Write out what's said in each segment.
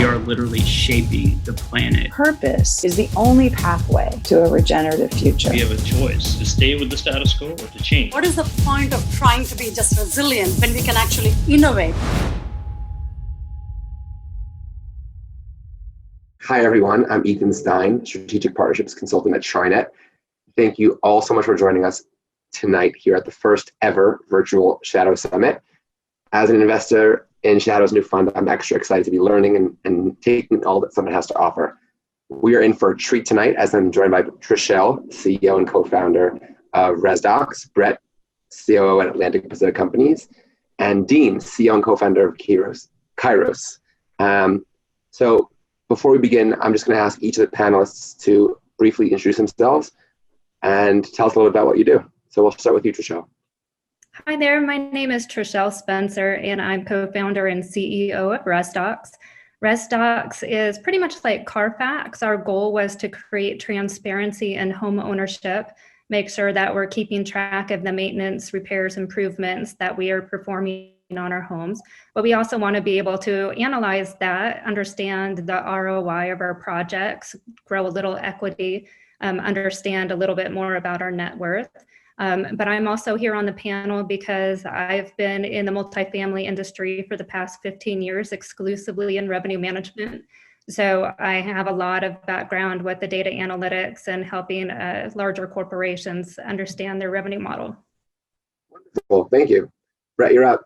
are literally shaping the planet. Purpose is the only pathway to a regenerative future. We have a choice to stay with the status quo or to change. What is the point of trying to be just resilient when we can actually innovate? Hi, everyone. I'm Ethan Stein, Strategic Partnerships Consultant at TriNet. Thank you all so much for joining us tonight here at the first ever virtual Shadow Summit. As an investor in Shadow's new fund, I'm extra excited to be learning and taking all that Summit has to offer. We are in for a treat tonight as I'm joined by Trachelle, CEO and co-founder of RezDox, Brett, COO at Atlantic Pacific Companies, and Dean, CEO and co-founder of Kairos. So before we begin, I'm just going to ask each of the panelists to briefly introduce themselves and tell us a little about what you do. So we'll start with you, Trachelle. Hi there, my name is Trachelle Spencer, and I'm co-founder and CEO of RezDox. RezDox is pretty much like Carfax. Our goal was to create transparency in home ownership, make sure that we're keeping track of the maintenance, repairs, improvements that we are performing on our homes. But we also want to be able to analyze that, understand the ROI of our projects, grow a little equity, understand a little bit more about our net worth. But I'm also here on the panel because I've been in the multifamily industry for the past 15 years, exclusively in revenue management. So I have a lot of background with the data analytics and helping larger corporations understand their revenue model. Wonderful, thank you. Brett, you're up.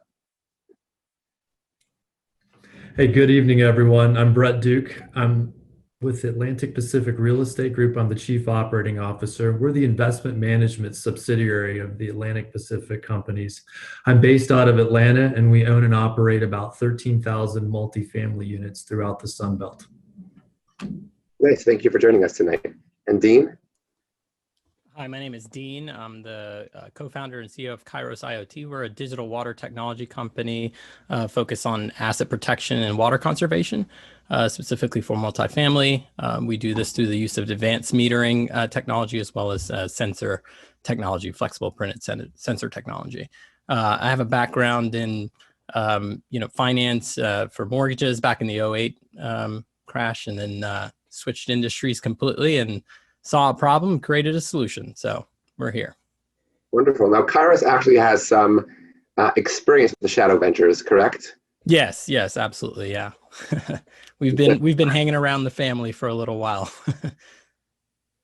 Hey, good evening, everyone. I'm Brett Duke. I'm with Atlantic Pacific Real Estate Group. I'm the Chief Operating Officer. We're the investment management subsidiary of the Atlantic Pacific Companies. I'm based out of Atlanta, and we own and operate about 13,000 multifamily units throughout the sunbelt. Nice, thank you for joining us tonight. And Dean? Hi, my name is Dean. I'm the co-founder and CEO of Kairos IoT. We're a digital water technology company focused on asset protection and water conservation, specifically for multifamily. We do this through the use of advanced metering technology as well as sensor technology, flexible printed sensor technology. I have a background in finance for mortgages back in the '08 crash, and then switched industries completely and saw a problem, created a solution. So we're here. Wonderful. Now, Kairos actually has some experience with the Shadow Ventures, correct? Yes, absolutely. Yeah. we've been hanging around the family for a little while.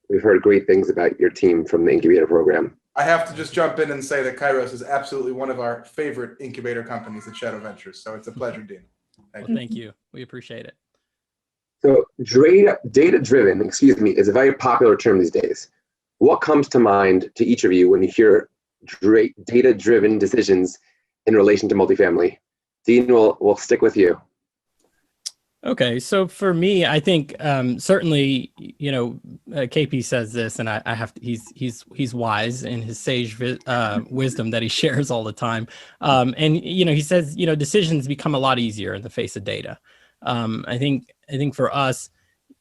We've heard great things about your team from the incubator program. I have to just jump in and say that Kairos is absolutely one of our favorite incubator companies at Shadow Ventures. So it's a pleasure, Dean. Thank you. We appreciate it. So data-driven, is a very popular term these days. What comes to mind to each of you when you hear data-driven decisions in relation to multifamily? Dean, we'll stick with you. Okay, so for me, I think certainly, KP says this, and I have to, he's wise in his sage wisdom that he shares all the time. And he says decisions become a lot easier in the face of data. I think for us,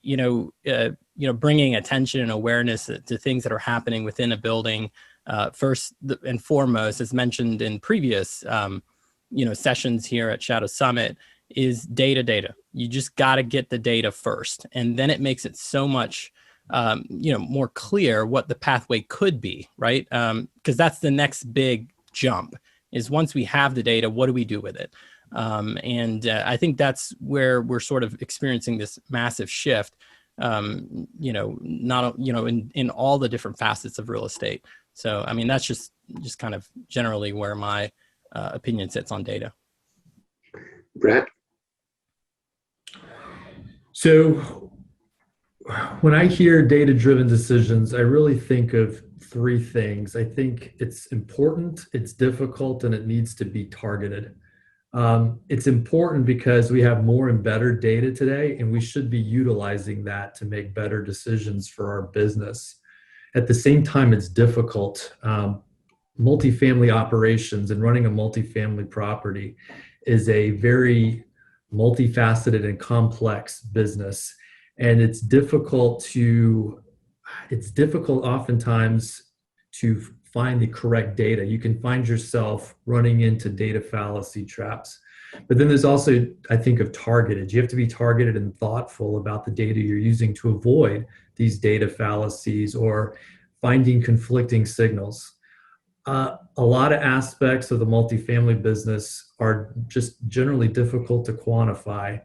bringing attention and awareness to things that are happening within a building, first and foremost, as mentioned in previous, sessions here at Shadow Summit, is data. You just got to get the data first, and then it makes it so much, more clear what the pathway could be, right? Because that's the next big jump. Is once we have the data, what do we do with it? And I think that's where we're sort of experiencing this massive shift, in all the different facets of real estate. So, I mean, that's just kind of generally where my opinion sits on data. Brett? So when I hear data-driven decisions, I really think of three things. I think it's important, it's difficult, and it needs to be targeted. It's important because we have more and better data today, and we should be utilizing that to make better decisions for our business. At the same time, it's difficult. Multifamily operations and running a multifamily property is a very multifaceted and complex business. And it's difficult oftentimes to find the correct data. You can find yourself running into data fallacy traps. But then there's also, I think, of targeted. You have to be targeted and thoughtful about the data you're using to avoid these data fallacies or finding conflicting signals. A lot of aspects of the multifamily business are just generally difficult to quantify.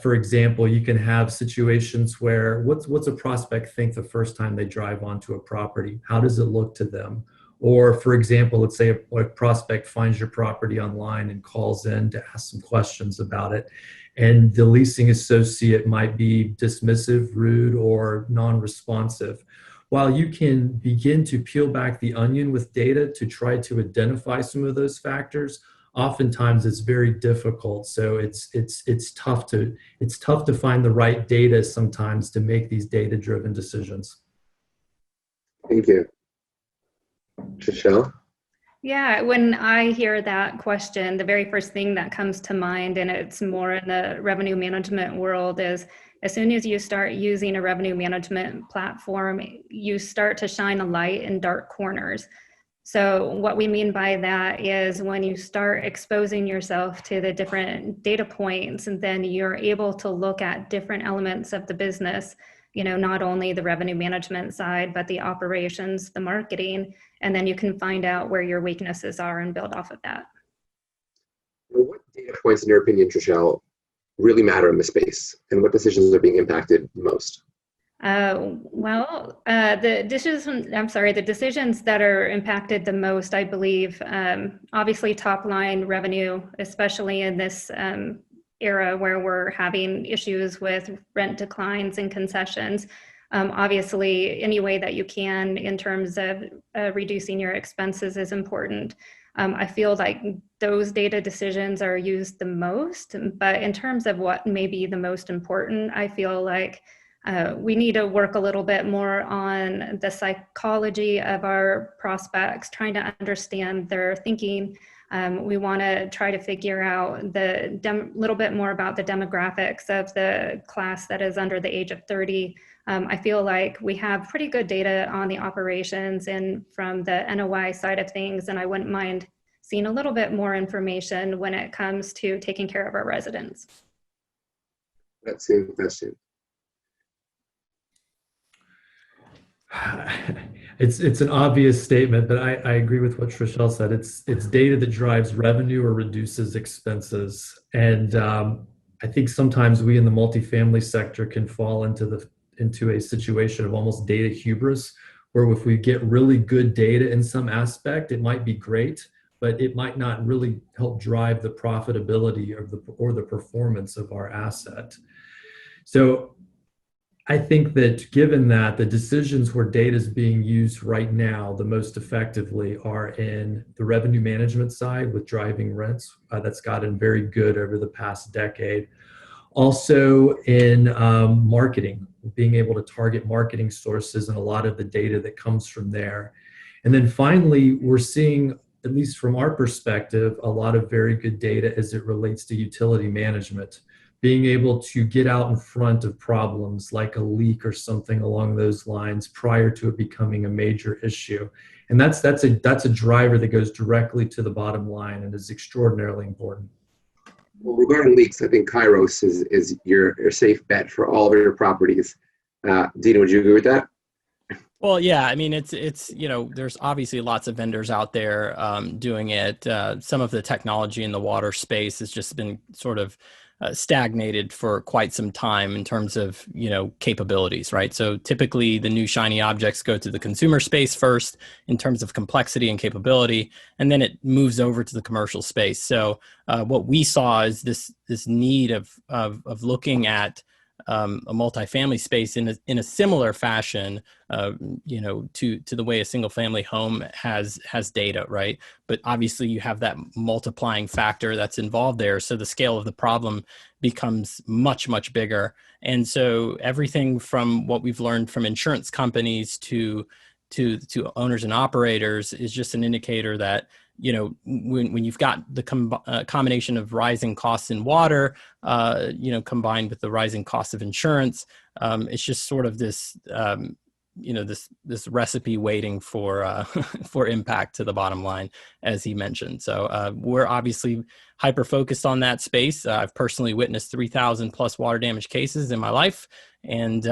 For example, you can have situations where what's a prospect think the first time they drive onto a property? How does it look to them? Or, for example, let's say a prospect finds your property online and calls in to ask some questions about it, and the leasing associate might be dismissive, rude, or non-responsive. While you can begin to peel back the onion with data to try to identify some of those factors, oftentimes it's very difficult. So it's tough to find the right data sometimes to make these data-driven decisions. Thank you. Trachelle? Yeah, when I hear that question, the very first thing that comes to mind, and it's more in the revenue management world, is as soon as you start using a revenue management platform, you start to shine a light in dark corners. So what we mean by that is when you start exposing yourself to the different data points, and then you're able to look at different elements of the business, not only the revenue management side, but the operations, the marketing, and then you can find out where your weaknesses are and build off of that. What data points, in your opinion, Trachelle, really matter in the space, and what decisions are being impacted most? The decisions that are impacted the most, I believe, obviously top line revenue, especially in this era where we're having issues with rent declines and concessions. Obviously, any way that you can in terms of reducing your expenses is important. I feel like those data decisions are used the most, but in terms of what may be the most important, I feel like we need to work a little bit more on the psychology of our prospects, trying to understand their thinking. We want to try to figure out the little bit more about the demographics of the class that is under the age of 30. I feel like we have pretty good data on the operations and from the NOI side of things, and I wouldn't mind seeing a little bit more information when it comes to taking care of our residents. That's the question. It's an obvious statement, but I agree with what Trachelle said. It's data that drives revenue or reduces expenses. And I think sometimes we in the multifamily sector can fall into a situation of almost data hubris, where if we get really good data in some aspect, it might be great, but it might not really help drive the profitability or the performance of our asset. So I think that given that the decisions where data is being used right now the most effectively are in the revenue management side with driving rents, that's gotten very good over the past decade. Also in marketing, being able to target marketing sources and a lot of the data that comes from there. And then finally, we're seeing, at least from our perspective, a lot of very good data as it relates to utility management. Being able to get out in front of problems like a leak or something along those lines prior to it becoming a major issue. And that's a driver that goes directly to the bottom line and is extraordinarily important. Well, regarding leaks, I think Kairos is your safe bet for all of your properties. Dina, would you agree with that? Well, yeah, I mean, it's there's obviously lots of vendors out there doing it. Some of the technology in the water space has just been sort of stagnated for quite some time in terms of, capabilities, right? So typically the new shiny objects go to the consumer space first in terms of complexity and capability, and then it moves over to the commercial space. So what we saw is this need of looking at a multifamily space in a similar fashion, to the way a single family home has data, right? But obviously you have that multiplying factor that's involved there. So the scale of the problem becomes much, much bigger. And so everything from what we've learned from insurance companies to owners and operators is just an indicator that, when you've got the combination of rising costs in water, combined with the rising cost of insurance, it's just sort of this, this recipe waiting for impact to the bottom line, as he mentioned. So we're obviously hyper focused on that space. I've personally witnessed 3,000 plus water damage cases in my life. And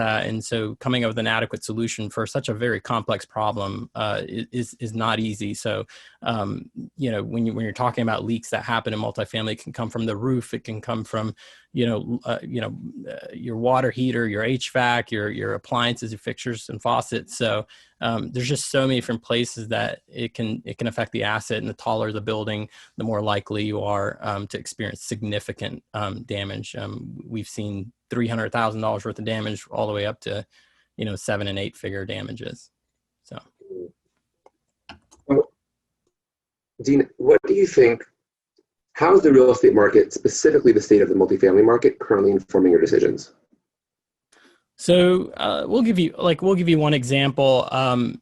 so coming up with an adequate solution for such a very complex problem is not easy. So, when you're talking about leaks that happen in multifamily, it can come from the roof. It can come from, your water heater, your HVAC, your appliances, your fixtures and faucets. So there's just so many different places that it can affect the asset. And the taller the building, the more likely you are to experience significant damage. We've seen $300,000 worth of damage all the way up to, 7 and 8 figure damages. So, Dean, what do you think? How is the real estate market, specifically the state of the multifamily market, currently informing your decisions? So we'll give you one example.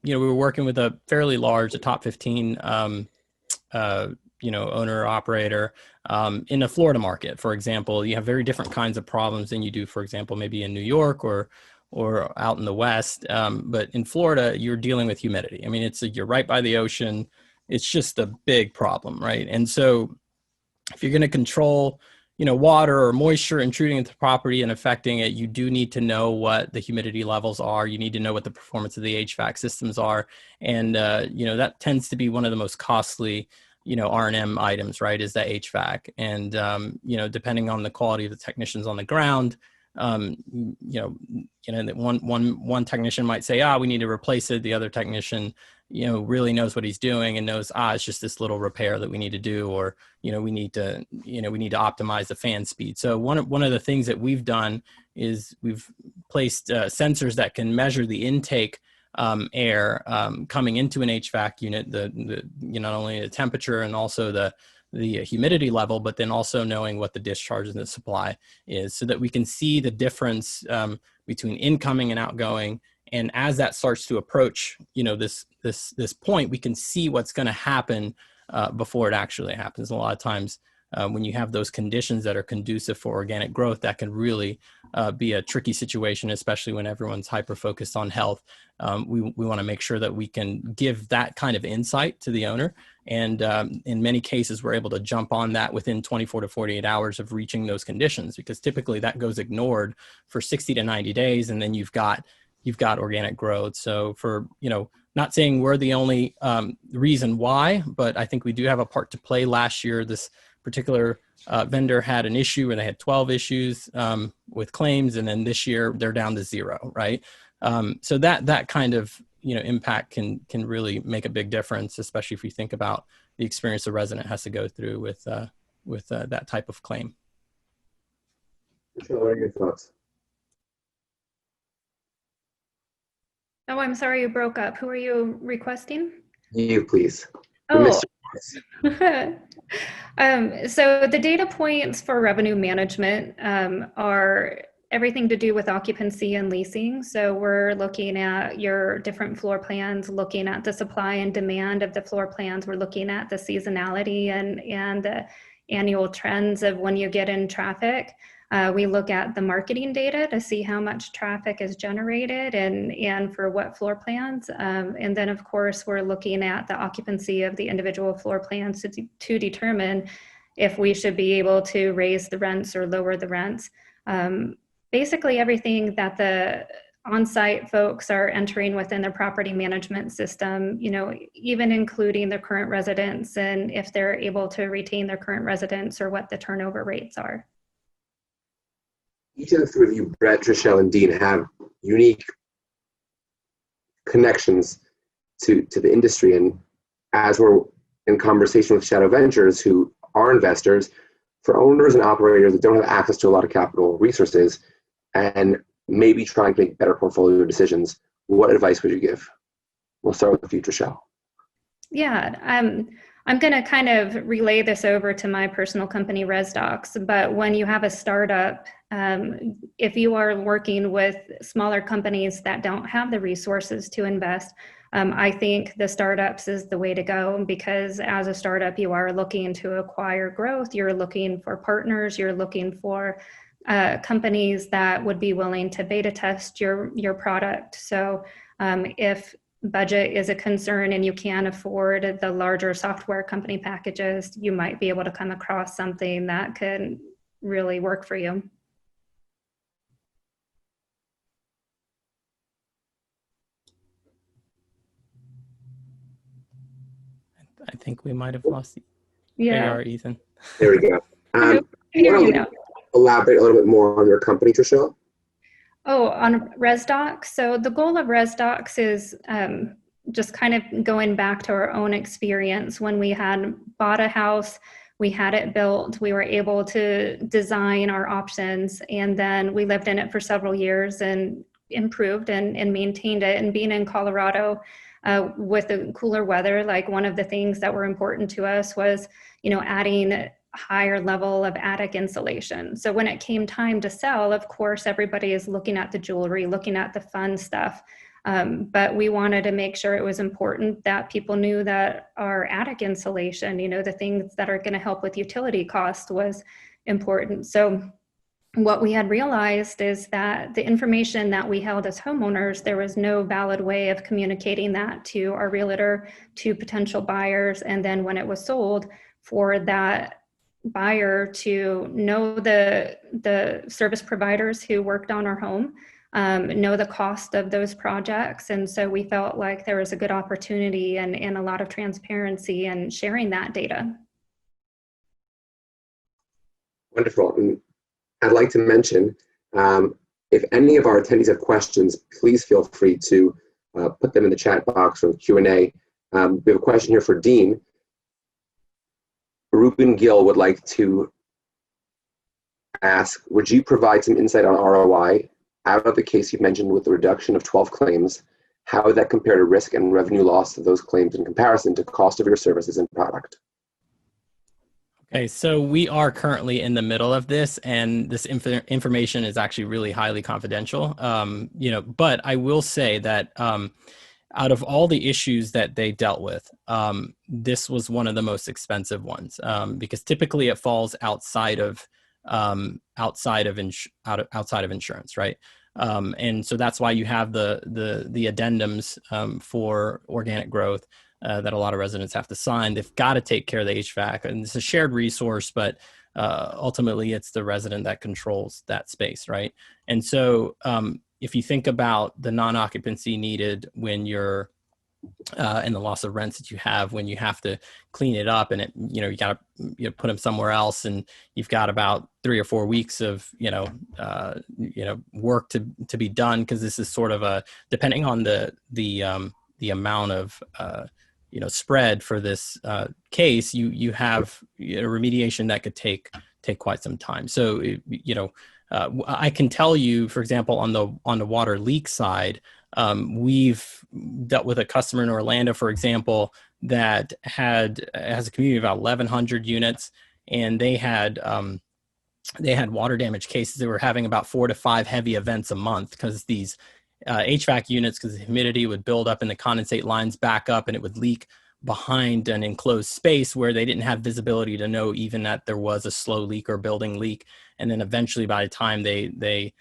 We were working with a fairly large, a top 15, owner operator in the Florida market. For example, you have very different kinds of problems than you do, for example, maybe in New York or out in the West. But in Florida, you're dealing with humidity. I mean, you're right by the ocean. It's just a big problem, right? And so if you're going to control, water or moisture intruding into the property and affecting it, you do need to know what the humidity levels are. You need to know what the performance of the HVAC systems are. And, that tends to be one of the most costly, R&M items, right, is the HVAC. And, depending on the quality of the technicians on the ground, one technician might say, we need to replace it. The other technician, really knows what he's doing and knows, it's just this little repair that we need to do, or, we need to optimize the fan speed. So one of the things that we've done is we've placed sensors that can measure the intake air coming into an HVAC unit, not only the temperature and also the humidity level, but then also knowing what the discharge and the supply is, so that we can see the difference between incoming and outgoing. And as that starts to approach, this point, we can see what's going to happen before it actually happens. A lot of times, when you have those conditions that are conducive for organic growth, that can really be a tricky situation, especially when everyone's hyper focused on health. We want to make sure that we can give that kind of insight to the owner. And in many cases, we're able to jump on that within 24 to 48 hours of reaching those conditions, because typically that goes ignored for 60 to 90 days. And then you've got organic growth. So for, not saying we're the only reason why, but I think we do have a part to play. Last year, this particular vendor had an issue where they had 12 issues with claims. And then this year they're down to 0, right? So that kind of, impact can really make a big difference, especially if you think about the experience the resident has to go through with that type of claim. Trachelle, what are your thoughts? Oh, I'm sorry, you broke up. Who are you requesting? You, please. Oh. So the data points for revenue management are everything to do with occupancy and leasing. So we're looking at your different floor plans, looking at the supply and demand of the floor plans. We're looking at the seasonality and the annual trends of when you get in traffic. We look at the marketing data to see how much traffic is generated and for what floor plans. And then, of course, we're looking at the occupancy of the individual floor plans to determine if we should be able to raise the rents or lower the rents. Basically, everything that the on-site folks are entering within their property management system, even including their current residents and if they're able to retain their current residents or what the turnover rates are. Each of the three of you, Brett, Trachelle, and Dean, have unique connections to the industry. And as we're in conversation with Shadow Ventures, who are investors, for owners and operators that don't have access to a lot of capital resources and maybe trying to make better portfolio decisions, what advice would you give? We'll start with you, Trachelle. Yeah, I'm going to kind of relay this over to my personal company, RezDox. But when you have a startup, if you are working with smaller companies that don't have the resources to invest, I think the startups is the way to go, because as a startup, you are looking to acquire growth. You're looking for partners. You're looking for companies that would be willing to beta test your product. So if budget is a concern and you can't afford the larger software company packages, you might be able to come across something that could really work for you. I think we might have lost you. Yeah. There you are, Ethan. There we go. Want to elaborate a little bit more on your company, Trachelle? Oh, on RezDox. So the goal of RezDox is just kind of going back to our own experience. When we had bought a house, we had it built, we were able to design our options, and then we lived in it for several years and improved and maintained it. And being in Colorado with the cooler weather, like one of the things that were important to us was, adding higher level of attic insulation. So when it came time to sell, of course, everybody is looking at the jewelry, looking at the fun stuff. But we wanted to make sure it was important that people knew that our attic insulation, the things that are going to help with utility cost was important. So what we had realized is that the information that we held as homeowners, there was no valid way of communicating that to our realtor, to potential buyers. And then when it was sold, for that buyer to know the service providers who worked on our home, know the cost of those projects. And so we felt like there was a good opportunity and a lot of transparency in sharing that data. Wonderful. And I'd like to mention, if any of our attendees have questions, please feel free to put them in the chat box or the Q&A. We have a question here for Dean. Ruben Gill would like to ask, would you provide some insight on ROI out of the case you mentioned with the reduction of 12 claims? How would that compare to risk and revenue loss of those claims in comparison to cost of your services and product? Okay, so we are currently in the middle of this, and this information is actually really highly confidential. But I will say that out of all the issues that they dealt with, this was one of the most expensive ones because typically it falls outside of insurance, right? And so that's why you have the addendums for organic growth that a lot of residents have to sign. They've got to take care of the HVAC, and it's a shared resource, but ultimately it's the resident that controls that space, right? And so if you think about the non-occupancy needed when you're and the loss of rents that you have when you have to clean it up, and you got to put them somewhere else, and you've got about 3 or 4 weeks of work to be done, because this is sort of a, depending on the amount of spread for this case, you have remediation that could take quite some time. So I can tell you, for example, on the water leak side, we've dealt with a customer in Orlando, for example, that has a community of about 1,100 units, and they had water damage cases. They were having about 4 to 5 heavy events a month because these HVAC units, because the humidity would build up and the condensate lines back up, and it would leak behind an enclosed space where they didn't have visibility to know even that there was a slow leak or building leak. And then eventually, by the time they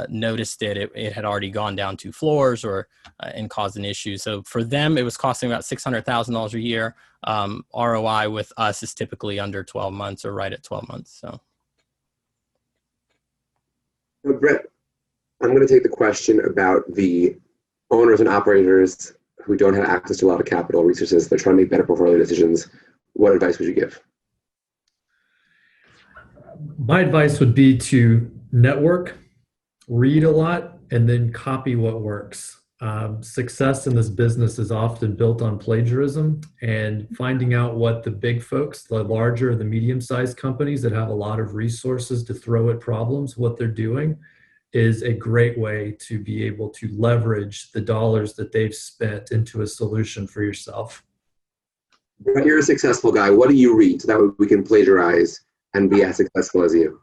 noticed it had already gone down 2 floors and caused an issue. So for them, it was costing about $600,000 a year. ROI with us is typically under 12 months or right at 12 months. So, Brett, I'm going to take the question about the owners and operators who don't have access to a lot of capital resources. They're trying to make better portfolio decisions. What advice would you give? My advice would be to network, read a lot, and then copy what works. Success in this business is often built on plagiarism, and finding out what the big folks, the larger, the medium-sized companies that have a lot of resources to throw at problems, what they're doing is a great way to be able to leverage the dollars that they've spent into a solution for yourself. Brett, you're a successful guy. What do you read so that way we can plagiarize and be as successful as you?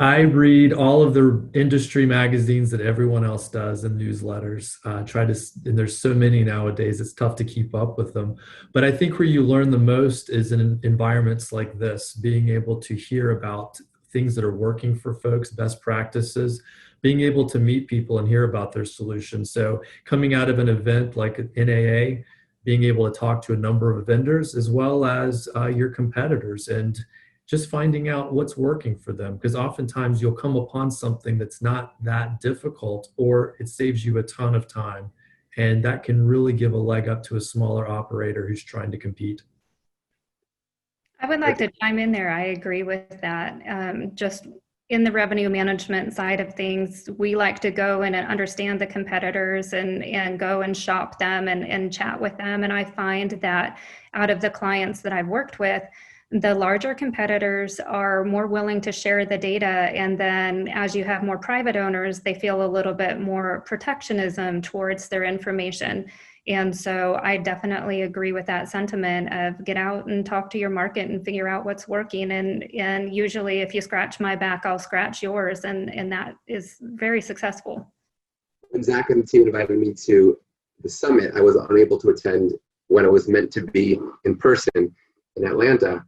I read all of the industry magazines that everyone else does and newsletters. And there's so many nowadays, it's tough to keep up with them. But I think where you learn the most is in environments like this, being able to hear about things that are working for folks, best practices, being able to meet people and hear about their solutions. So coming out of an event like an NAA, being able to talk to a number of vendors as well as your competitors and just finding out what's working for them. Because oftentimes you'll come upon something that's not that difficult, or it saves you a ton of time. And that can really give a leg up to a smaller operator who's trying to compete. I would like to chime in there. I agree with that. Just in the revenue management side of things, we like to go in and understand the competitors and go and shop them and chat with them. And I find that out of the clients that I've worked with, the larger competitors are more willing to share the data. And then as you have more private owners, they feel a little bit more protectionism towards their information. And so I definitely agree with that sentiment of get out and talk to your market and figure out what's working. And usually if you scratch my back, I'll scratch yours. And that is very successful. When Zach and the team invited me to the summit, I was unable to attend when it was meant to be in person in Atlanta.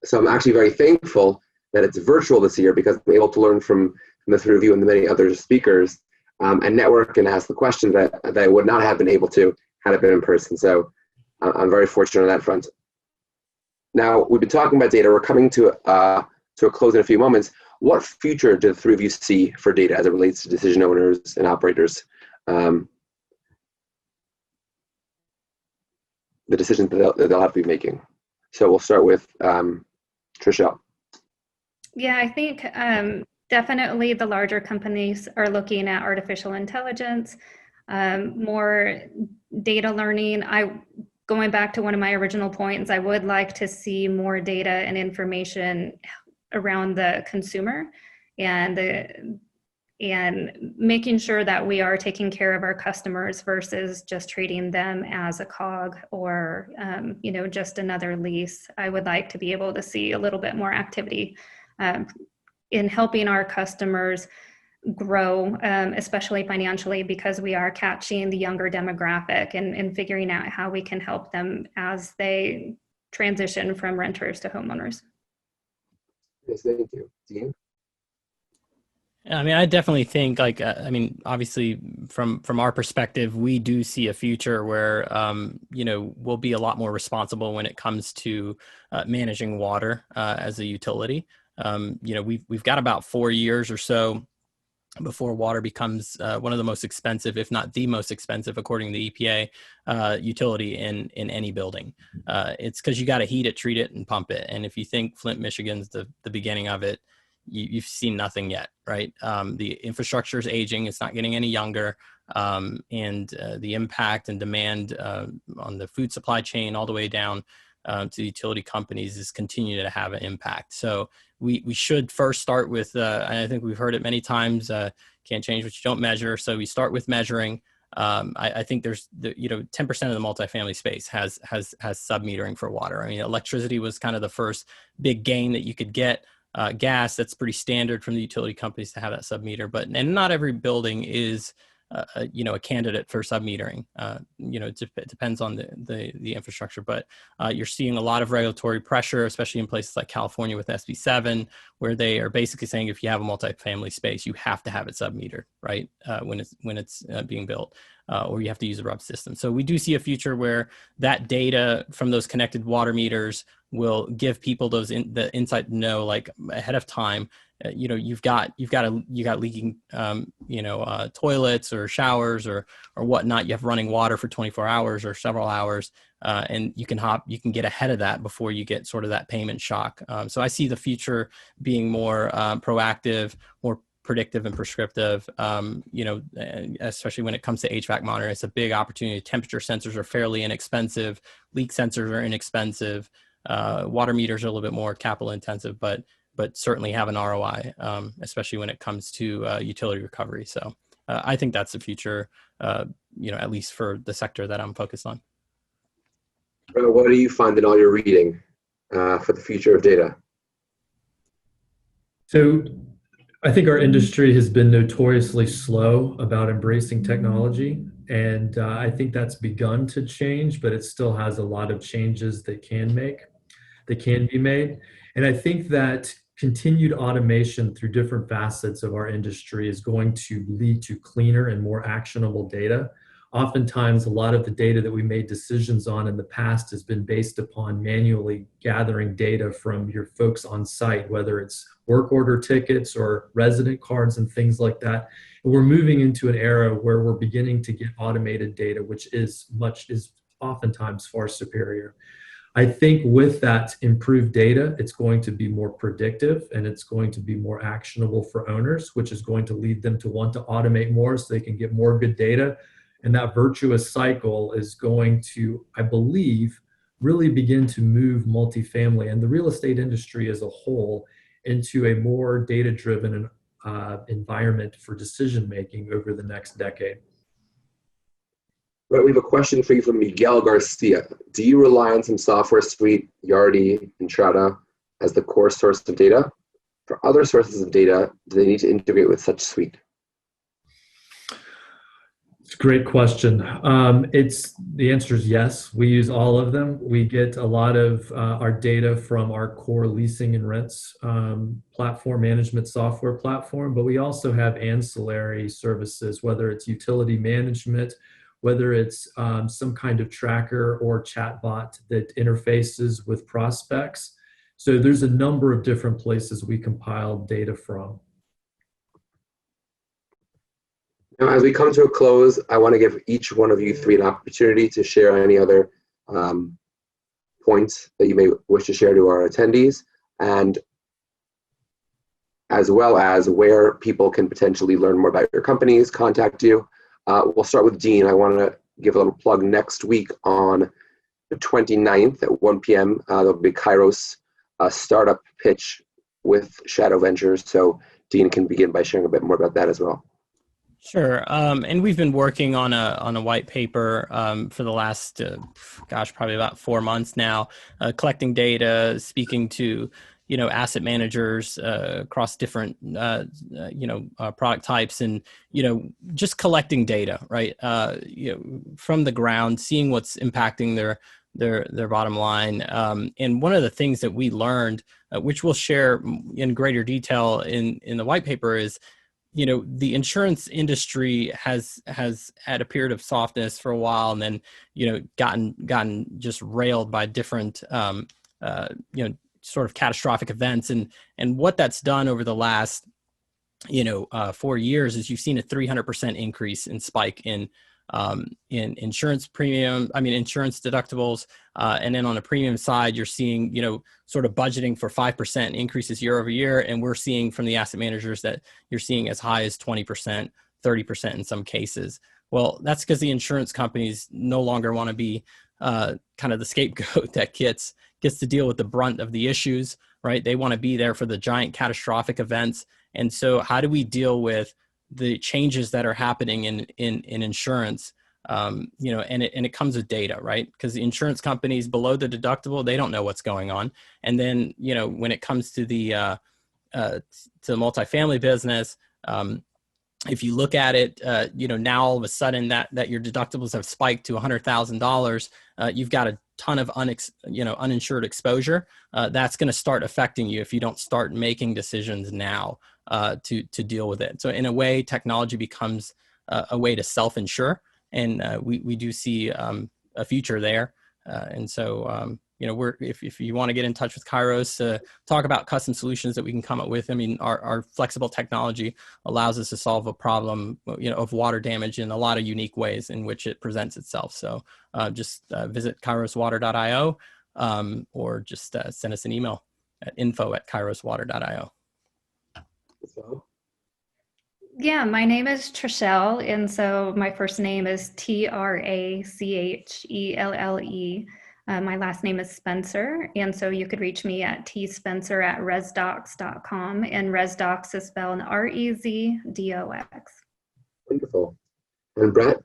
So I'm actually very thankful that it's virtual this year because I'm able to learn from the three of you and the many other speakers and network and ask the questions that I would not have been able to had it been in person. So I'm very fortunate on that front. Now, we've been talking about data. We're coming to a close in a few moments. What future do the three of you see for data as it relates to decision owners and operators? The decisions that they'll have to be making. So we'll start with Trachelle. Yeah, I think definitely the larger companies are looking at artificial intelligence, more data learning. Going back to one of my original points, I would like to see more data and information around the consumer and making sure that we are taking care of our customers versus just treating them as a cog or just another lease. I would like to be able to see a little bit more activity in helping our customers grow, especially financially, because we are catching the younger demographic and figuring out how we can help them as they transition from renters to homeowners. Yes, thank you. Dean? I mean, I definitely think obviously from our perspective, we do see a future where, we'll be a lot more responsible when it comes to managing water as a utility. We've got about 4 years or so before water becomes one of the most expensive, if not the most expensive, according to the EPA, utility in any building. It's because you got to heat it, treat it, and pump it. And if you think Flint, Michigan's the beginning of it, you've seen nothing yet, right? The infrastructure is aging; it's not getting any younger, and the impact and demand on the food supply chain all the way down to utility companies is continuing to have an impact. So we should first start with, I think we've heard it many times, can't change what you don't measure. So we start with measuring. I think there's 10% of the multifamily space has sub-metering for water. I mean, electricity was kind of the first big gain that you could get. Gas, that's pretty standard from the utility companies to have that sub-meter, and not every building is a candidate for sub-metering. It depends on the infrastructure, but you're seeing a lot of regulatory pressure, especially in places like California with SB 7, where they are basically saying if you have a multifamily space, you have to have it sub-metered, right? When it's being built, or you have to use a RUB system. So we do see a future where that data from those connected water meters will give people the insight to know, like ahead of time, you've got leaking, toilets or showers or whatnot. You have running water for 24 hours or several hours, and you can get ahead of that before you get sort of that payment shock. So I see the future being more proactive, more predictive and prescriptive, especially when it comes to HVAC monitoring. It's a big opportunity. Temperature sensors are fairly inexpensive. Leak sensors are inexpensive. Water meters are a little bit more capital intensive, but certainly have an ROI, especially when it comes to utility recovery. So I think that's the future, at least for the sector that I'm focused on. What do you find in all your reading for the future of data? So I think our industry has been notoriously slow about embracing technology. And I think that's begun to change, but it still has a lot of changes that can be made. And I think that continued automation through different facets of our industry is going to lead to cleaner and more actionable data. Oftentimes, a lot of the data that we made decisions on in the past has been based upon manually gathering data from your folks on site, whether it's work order tickets or resident cards and things like that. And we're moving into an era where we're beginning to get automated data, which is oftentimes far superior. I think with that improved data, it's going to be more predictive and it's going to be more actionable for owners, which is going to lead them to want to automate more so they can get more good data. And that virtuous cycle is going to, I believe, really begin to move multifamily and the real estate industry as a whole into a more data-driven environment for decision-making over the next decade. Right, we have a question for you from Miguel Garcia. Do you rely on some software suite, Yardi and Strata, as the core source of data? For other sources of data, do they need to integrate with such suite? It's a great question. The answer is yes. We use all of them. We get a lot of our data from our core leasing and rents platform, management software platform, but we also have ancillary services, whether it's utility management, whether it's some kind of tracker or chatbot that interfaces with prospects. So there's a number of different places we compile data from. Now, as we come to a close, I want to give each one of you three an opportunity to share any other points that you may wish to share to our attendees, and as well as where people can potentially learn more about your companies, contact you. We'll start with Dean. I want to give a little plug. Next week on the 29th at 1 p.m., there'll be Kairos startup pitch with Shadow Ventures. So Dean can begin by sharing a bit more about that as well. Sure. And we've been working on a white paper for the last, probably about 4 months now, collecting data, speaking to, asset managers across different, product types, and, just collecting data, right? From the ground, seeing what's impacting their bottom line. And one of the things that we learned, which we'll share in greater detail in the white paper, is the insurance industry has had a period of softness for a while, and then gotten just railed by different sort of catastrophic events, and what that's done over the last 4 years is you've seen a 300% increase in spike in insurance insurance deductibles, and then on the premium side, you're seeing sort of budgeting for 5% increases year over year, and we're seeing from the asset managers that you're seeing as high as 20%, 30% in some cases. Well, that's because the insurance companies no longer want to be kind of the scapegoat that gets to deal with the brunt of the issues, right? They want to be there for the giant catastrophic events. And so how do we deal with the changes that are happening in insurance, and it comes with data, right? Because the insurance companies below the deductible, they don't know what's going on. And then, when it comes to the multifamily business, if you look at it, now all of a sudden that your deductibles have spiked to $100,000, you've got a ton of uninsured exposure. That's going to start affecting you if you don't start making decisions now to deal with it. So in a way, technology becomes a way to self-insure, and we do see a future there. And so if you want to get in touch with Kairos to talk about custom solutions that we can come up with, our flexible technology allows us to solve a problem of water damage in a lot of unique ways in which it presents itself. So just visit kairoswater.io, or just send us an email at info@kairoswater.io. Yeah, my name is Trachelle, and so my first name is Trachelle. My last name is Spencer, and so you could reach me at tspencer@rezdox.com, and RezDox is spelled RezDox. Wonderful. And Brett?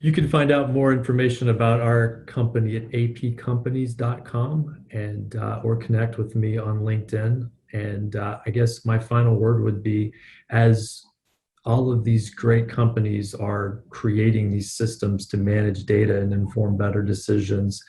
You can find out more information about our company at apcompanies.com, and or connect with me on LinkedIn. And I guess my final word would be, as all of these great companies are creating these systems to manage data and inform better decisions,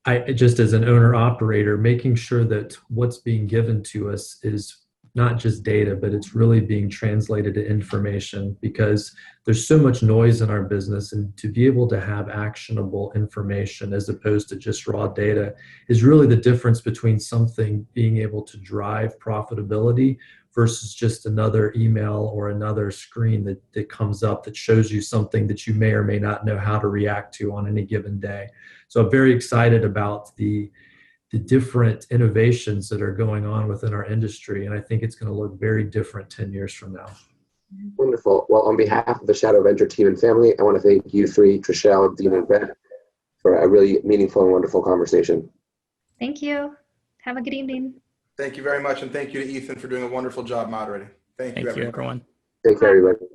I just as an owner operator, making sure that what's being given to us is not just data, but it's really being translated to information, because there's so much noise in our business, and to be able to have actionable information as opposed to just raw data is really the difference between something being able to drive profitability versus just another email or another screen that comes up that shows you something that you may or may not know how to react to on any given day. So I'm very excited about the different innovations that are going on within our industry. And I think it's going to look very different 10 years from now. Wonderful. Well, on behalf of the Shadow Venture team and family, I want to thank you three, Trachelle, Dean, and Ben, for a really meaningful and wonderful conversation. Thank you. Have a good evening. Thank you very much. And thank you to Ethan for doing a wonderful job moderating. Thank you, Thank you, everyone. everyone. Take care, everybody.